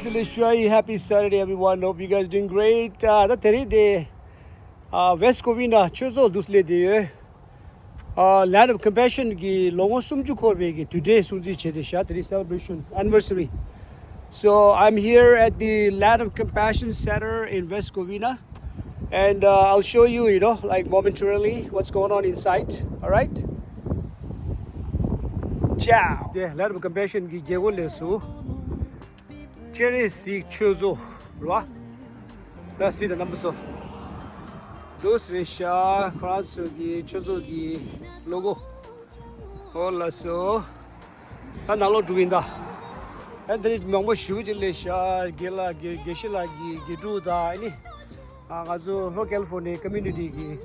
Happy Saturday, everyone. Hope you guys doing great. That day, West Covina, Choepel dusle day. Land of Compassion ki longo sumju korbe ki today sunji chedesha the celebration anniversary. So I'm here at the Land of Compassion Center in West Covina, and I'll show you, like momentarily what's going on inside. All right. Ciao. The Land of Compassion ki gewo lesu. Cherry seek chozo, right? Let's see the numbers. So, those Risha, Kransugi, Chozogi, logo. Hola, so. And I'll doing that. And there is Mambo Shujilisha, Gila, Geshilagi, Giduda, any Azo, local for the community.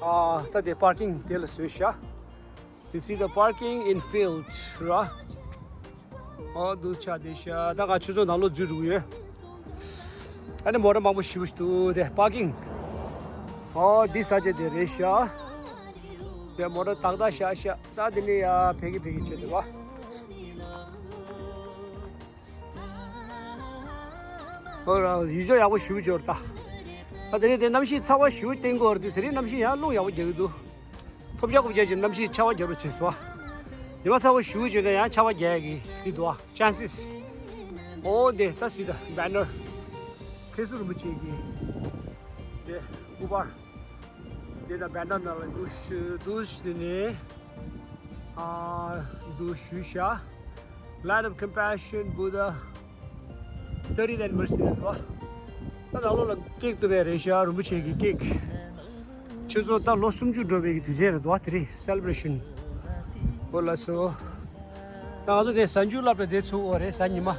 That the parking, tell Swisha. You see the parking in field, right? Oh, do chadisha. That got chosen a lot of jewelry. And the more mambo shoes to the parking. Oh, this is the Resha. The more Tagda Shasha. That the Peggy Chedra. Or usually I was shoes or that. But then the Namshi Sawa shoe thing or the three Namshi Yalu, I would do. Tobyako Judge and Namshi Chawa Jerusiswa. You must have a shoes in the Chawa Jaggy, Didwa, chances. Oh, that's the banner. Kesumuchigi, the Ubar, did a banner, douche the ne, douche, Land of Compassion, Buddha, 30th anniversary. But I'll look cake to wear Asia, Rumuchigi cake. Chuzota Losumju Drovig to Zero, what celebration. Hola, so now the Sanju Lapre Desu or Sanima.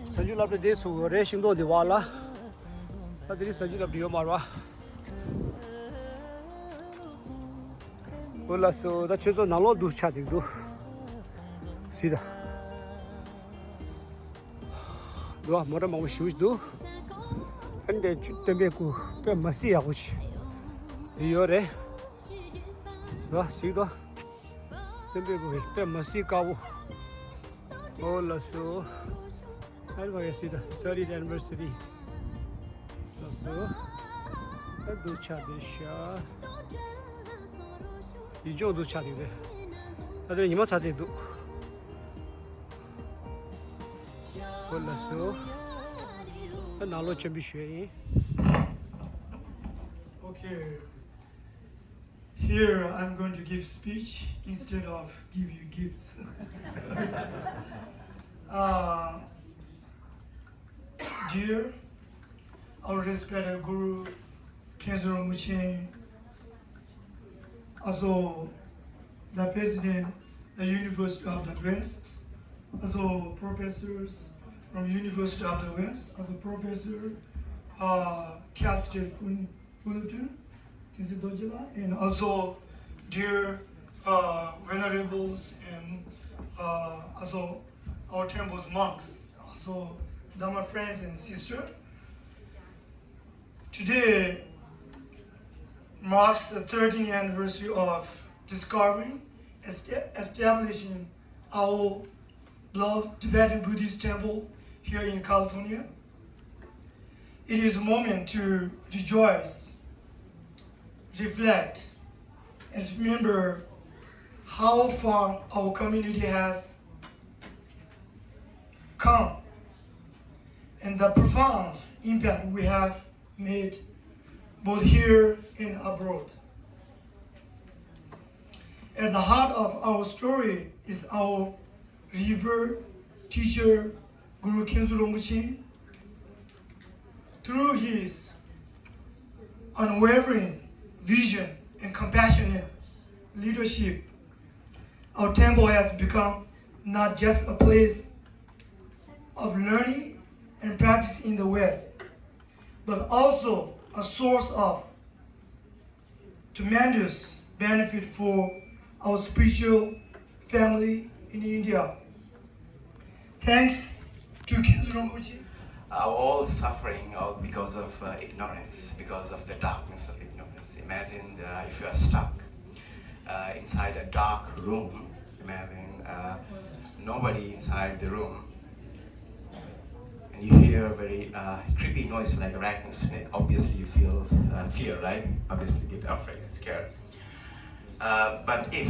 Sanju Lapre Desu or Reshindo de Wala. That is Sanju of Diomara. Hola, so that's also Nalo do chatting do. See the Morama shoes do. And then Chutembeku, Masia, which you're see the Masika. Oh, so I see the 30th anniversary. So I do Chadisha. You do chatting there. I don't you must have to do. Oh, so and I'll let you be sure. Okay. Here I'm going to give speech instead of give you gifts. Dear our respected Guru Kenzuro Muchen, also the President of the University of the West, also professors from University of the West, also Professor Cal State Fullerton, and also dear venerables and also our temple's monks, also Dharma friends and sisters. Today marks the 13th anniversary of discovering, establishing our beloved Tibetan Buddhist temple here in California. It is a moment to rejoice, reflect, and remember how far our community has come and the profound impact we have made both here and abroad. At the heart of our story is our revered teacher, Guru Kenzuro Muchen. Through his unwavering vision and compassionate leadership, our temple has become not just a place of learning and practice in the West, but also a source of tremendous benefit for our spiritual family in India. Thanks to Kenzuro Muchen. All suffering because of ignorance, because of the darkness of ignorance. Imagine if you are stuck inside a dark room imagine nobody inside the room, and you hear a very creepy noise like a rat and snake. Obviously you feel fear, right? Obviously you get afraid and scared. But if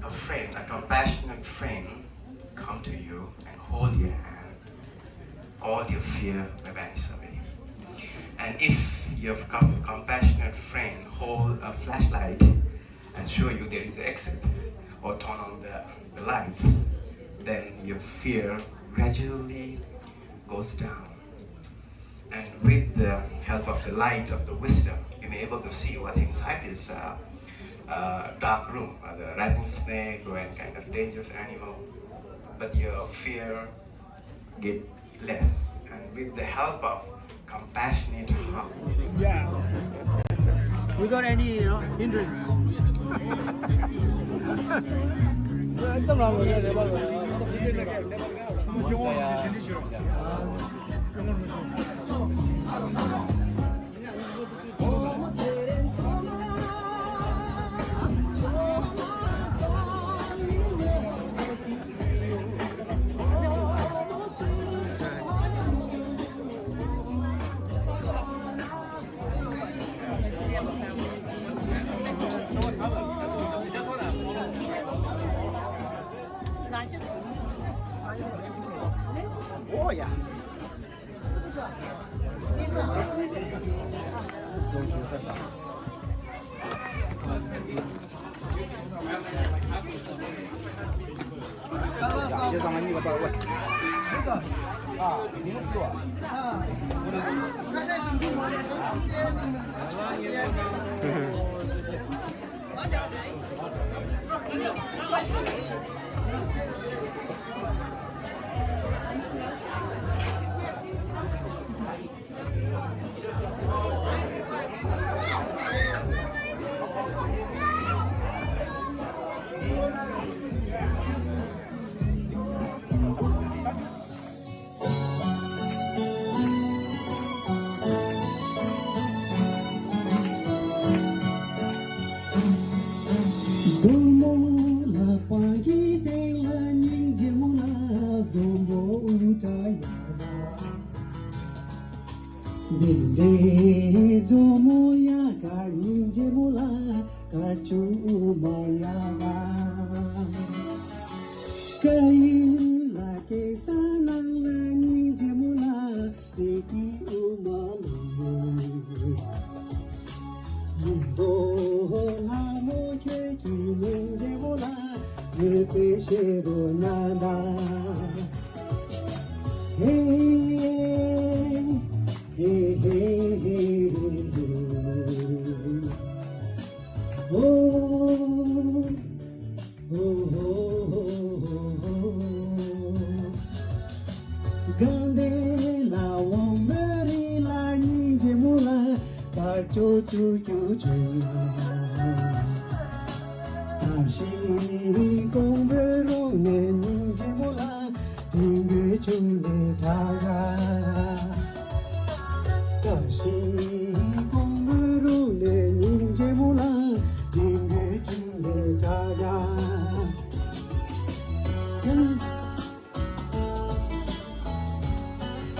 a friend, a compassionate friend, come to you and hold your hand, all your fear will vanish away. And if your compassionate friend hold a flashlight and show you there is an exit or turn on the light, then your fear gradually goes down. And with the help of the light of the wisdom, you may be able to see what's inside this dark room, the rattlesnake or any kind of dangerous animal. But your fear get less. And with the help of compassionate heart. Yeah. Without any, hindrance. Oh yeah. 就上来你个包喂。这个啊，你们做啊。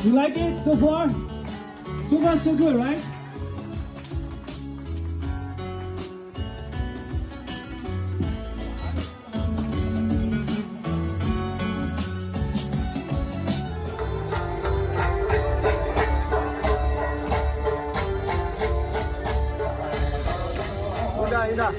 You like it so far? So far, so good, right? Buddha.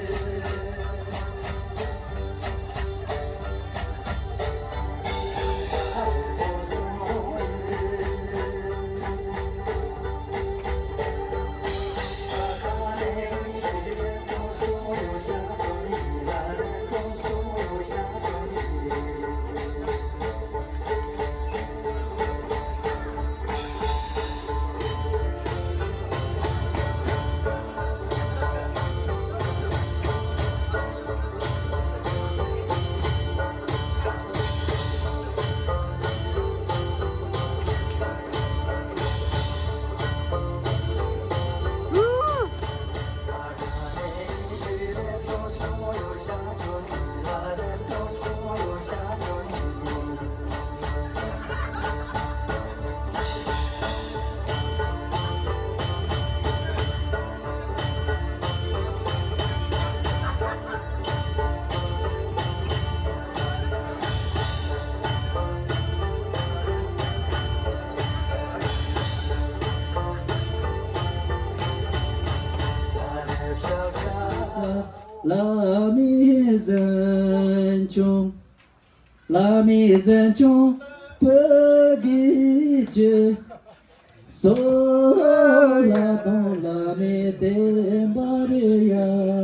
La mise en chon, la mise en chon, pegije, so la don la me de mariada.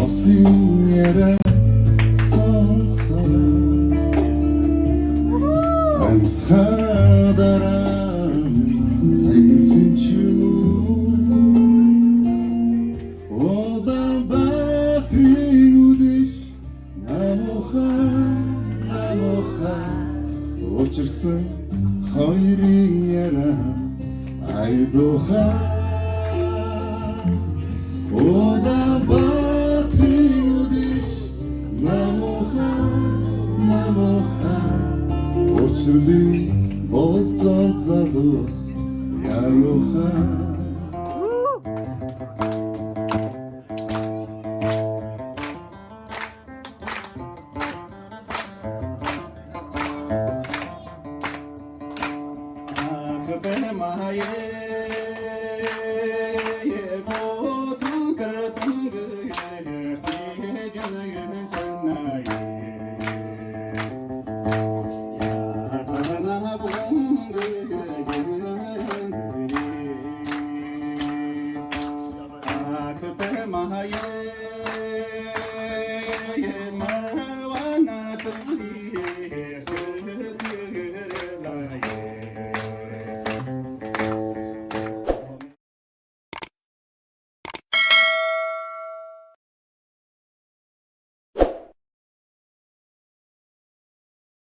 Asıl yere salsa hem sadaran saygısın çulu o da batri udiş namoha uçursun hayri yere aydoha o da batri udiş namoha uçurdu bolzot zados yaroha